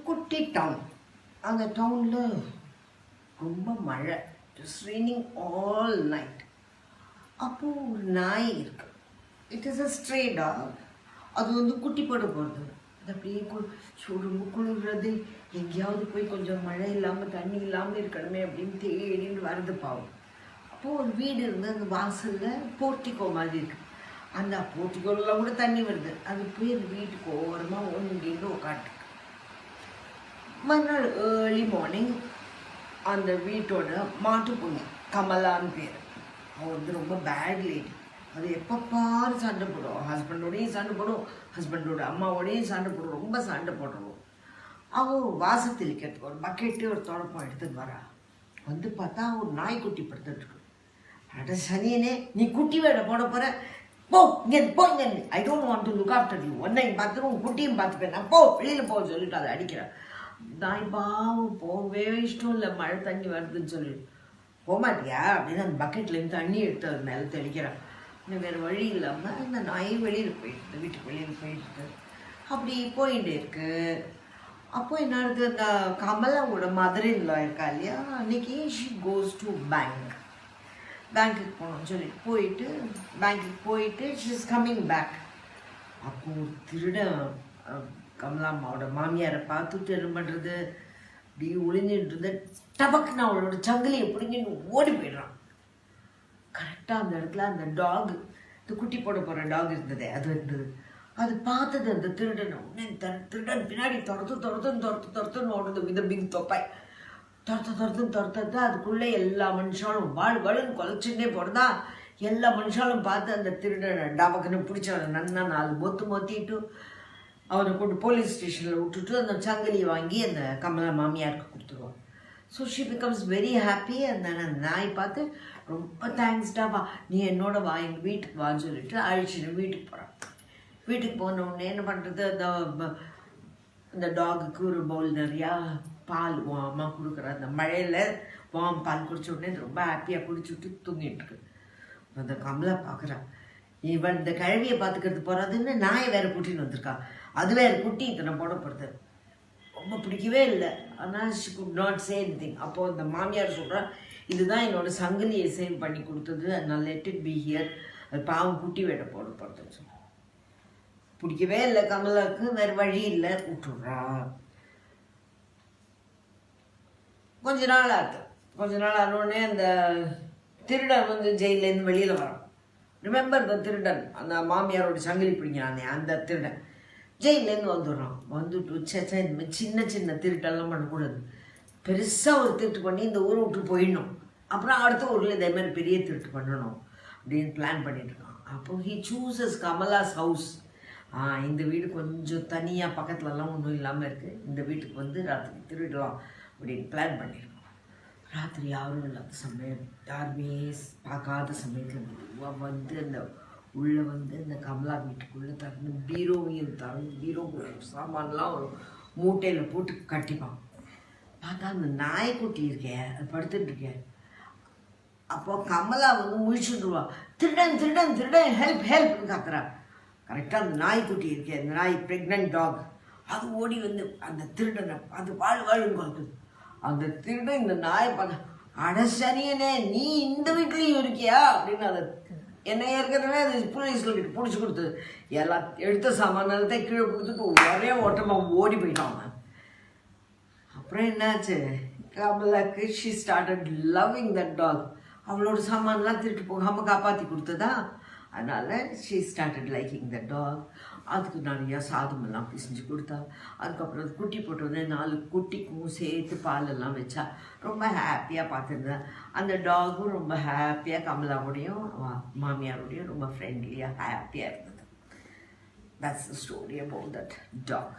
குட்டி டவுன். அந்த டவுனில் ரொம்ப மழை. It's raining all night. அப்போது ஒரு நாய் இருக்கு. It is a stray dog. அது குட்டி போட போகிறது. அது அப்படியே ரொம்ப குளிர்றது, எங்கேயாவது போய் கொஞ்சம் மழை இல்லாமல் தண்ணி இல்லாமல் இருக்கணுமே அப்படின்னு தேடின்னு வருது பாவம். அப்போது ஒரு வீடு இருந்து அந்த வாசலில் போர்ட்டிக்கோ மாதிரி இருக்குது. அந்த போர்ட்டிக்கோலாம் கூட தண்ணி வருது. அது பேர் வீட்டுக்கு ஓரமாக ஒன்று உட்காந்துருக்கு. மறுநாள் ஏர்லி மார்னிங் அந்த வீட்டோட மாட்டு பொண்ணு கமலான்னு பேர். அவள் ரொம்ப பேட் லேடி. அது எப்போ பாரு சண்டை போடும். ஹஸ்பண்டோடையும் சண்டை போடும், ஹஸ்பண்டோட அம்மாவோடையும் சண்டை போடும், ரொம்ப சண்டை போடுறோம். அவள் வாசல் தெளிக்கிறதுக்கு ஒரு பக்கெட்டு ஒரு தொடப்பம் எடுத்துட்டு வரா. பார்த்தா ஒரு நாய்க்குட்டி படுத்துட்டுருக்கு. அட சனியனே, நீ குட்டி வேட போட போகிற, போ இங்கே போ, இங்கே I don't want to look after you, ஒன்னையும் பார்த்துக்கும் குட்டியும் பார்த்துப்பேன், நான் போ வெளியில் போக சொல்லிட்டு அதை அடிக்கிறேன். நாய் பாவம் போகவே இஷ்டம் இல்லை, மழை தண்ணி வருதுன்னு சொல்லிட்டு. போகமாட்டியா அப்படின்னு அந்த பக்கெட்லேருந்து தண்ணி எடுத்து அது மேலே தெளிக்கிறேன். இன்னும் வேறு வழி இல்லாமல் அந்த நாய் வெளியில் போயிட்டு, வீட்டுக்கு வெளியில் போயிட்டு அப்படி போயிட்டு இருக்கு. அப்போ என்ன இருக்குது, அந்த கமலாவோட மதர் இன் லா இருக்கா இல்லையா, அன்றைக்கி ஷி கோஸ் டு பேங்க்குக்கு போகணும்னு சொல்லிட்டு பேங்க்குக்கு போயிட்டு ஷி இஸ் கம்மிங் பேக். அப்போது திருடன் கமலாம்மாவோட மாமியாரை பார்த்துட்டு என்ன பண்ணுறது, இப்படி ஒளிஞ்சிட்டு இருந்த டபக்குன்னு அவளோட சங்கிலியை பிடிங்கின்னு ஓடி போயிடுறான். கரெக்டாக அந்த இடத்துல அந்த டாக், இந்த குட்டி போட போகிற டாக் இருந்ததே அது இருந்தது. அது பார்த்தது அந்த திருடன். உடனே திருடன் பின்னாடி துரத்துன்னு ஓடுது வித பிக் தொப்பாய். துரத்து அதுக்குள்ளே எல்லா மனுஷாலும் வாழ்ன்னு குலைச்சுட்டே போடுதா. எல்லா மனுஷாலும் பார்த்து அந்த திருடனை டபக்குன்னு பிடிச்சவனை நன்னா 4 மொத்திட்டு அவனை கொண்டு போலீஸ் ஸ்டேஷனில் விட்டுட்டு அந்த சங்கிலியை வாங்கி அந்த கமலா மாமியாருக்கு கொடுத்துருவான். So she becomes very happy. அந்த நாய் பார்த்து ரொம்ப தேங்க்ஸ்டாப்பா, நீ என்னோட வா, எங்கள் வீட்டுக்கு வான்னு சொல்லிட்டு அழிச்சுன்னு வீட்டுக்கு போகிறான். வீட்டுக்கு போன உடனே என்ன பண்ணுறது, அந்த டாகுக்கு ஒரு பவுல் நிறையா பால் வாமா கொடுக்குற. அந்த மழையில் வாம் பால் குடிச்ச உடனே ரொம்ப ஹாப்பியாக குடிச்சுட்டு தூங்கிட்டுருக்கு. அந்த கமலா பார்க்குறான், இவன் இந்த கழுவியை பார்த்துக்கிறது போகிறாதுன்னு நாயை வேறு கூட்டின்னு வந்திருக்கா. அது வேறு குட்டி இத்தனை போடப்படுது. ரொம்ப பிடிக்கவே இல்லை. ஆனால் she could not say anything. அப்போது அந்த மாமியார் சொல்கிறான், இதுதான் என்னோட சங்கிலியை சேவ் பண்ணி கொடுத்தது, அதனால் லெட் இட் பி ஹியர், அது பாவம் குட்டி வேட போடப்படுதுன்னு சொல்லுவான். பிடிக்கவே இல்லை கமலாவுக்கு, வேறு வழி இல்லை, விட்டுடுறா. கொஞ்ச நாள் ஆனோடனே அந்த திருடன் ஜெயிலேருந்து வெளியில் வரான். ரிமெம்பர் த திருடன், அந்த மாமியாரோட சங்கிலி பிடிங்கிறானே அந்த திருடன் ஜெயிலேருந்து வந்துடுறான். வந்துட்டு இந்த சின்ன திருட்டெல்லாம் பண்ணக்கூடாது, பெருசாக ஒரு திருட்டு பண்ணி இந்த ஊரை விட்டு போயிடணும், அப்புறம் அடுத்த ஊரில் இதே மாதிரி பெரிய திருட்டு பண்ணணும் அப்படின்னு பிளான் பண்ணிட்டு இருக்கான். அப்போ ஹி சூசஸ் கமலாஸ் ஹவுஸ். இந்த வீடு கொஞ்சம் தனியாக பக்கத்துலலாம் ஒன்றும் இல்லாமல் இருக்குது, இந்த வீட்டுக்கு ராத்திரி திருடலாம் அப்படின்னு பிளான் பண்ணியிருக்கோம். ராத்திரி யாரும் இல்லாத சமயம், யாருமே பார்க்காத சமயத்தில் அந்த உள்ளே அந்த கமலா வீட்டுக்குள்ளே திறந்து பீரோவையும் பீரோ சாமான்லாம் ஒரு மூட்டையில் போட்டு கட்டிப்பான். பார்த்தா அந்த நாய்க்குட்டி இருக்கேன், அது படுத்துட்டுருக்கேன். அப்போ கமலா முழிச்சுடுவா, திருடன் ஹெல்ப்னு காத்துறா. கரெக்டாக அந்த நாய்க்குட்டி இருக்கேன், அந்த நாய் ப்ரெக்னென்ட் டாக், அது ஓடி அந்த திருடனை அது வாழ்ன்னு குறைக்குது. அந்த திருடன் இந்த நாயை பார்க்க, அடசனியனே நீ இந்த வீட்லேயும் இருக்கியா அப்படின்னு அதை என்னை ஏற்கனவே அது போலீஸில் பிடிச்சி கொடுத்தது. எல்லாம் எடுத்த சாமானத்தை கீழே கொடுத்துட்டு ஒரே ஓட்டமாக ஓடி போயிட்டான். அப்புறம் என்னாச்சு, கமலாக்கு she started loving that dog. அவளோட சாமான்லாம் திருட்டு போகாமல் காப்பாற்றி கொடுத்ததா, அதனால் she started liking the dog. அதுக்கு நிறையா சாதமெல்லாம் பிசைஞ்சு கொடுத்தா. அதுக்கப்புறம் அது குட்டி போட்டோடனே 4 குட்டிக்கும் சேர்த்து பாலெல்லாம் வச்சா. ரொம்ப ஹாப்பியாக பார்த்துருந்தா. அந்த டாகும் ரொம்ப ஹாப்பியாக கமலாவோடையும் மாமியாரோடையும் ரொம்ப ஃப்ரெண்ட்லியாக ஹாப்பியாக இருந்தது. That's the story about that talk.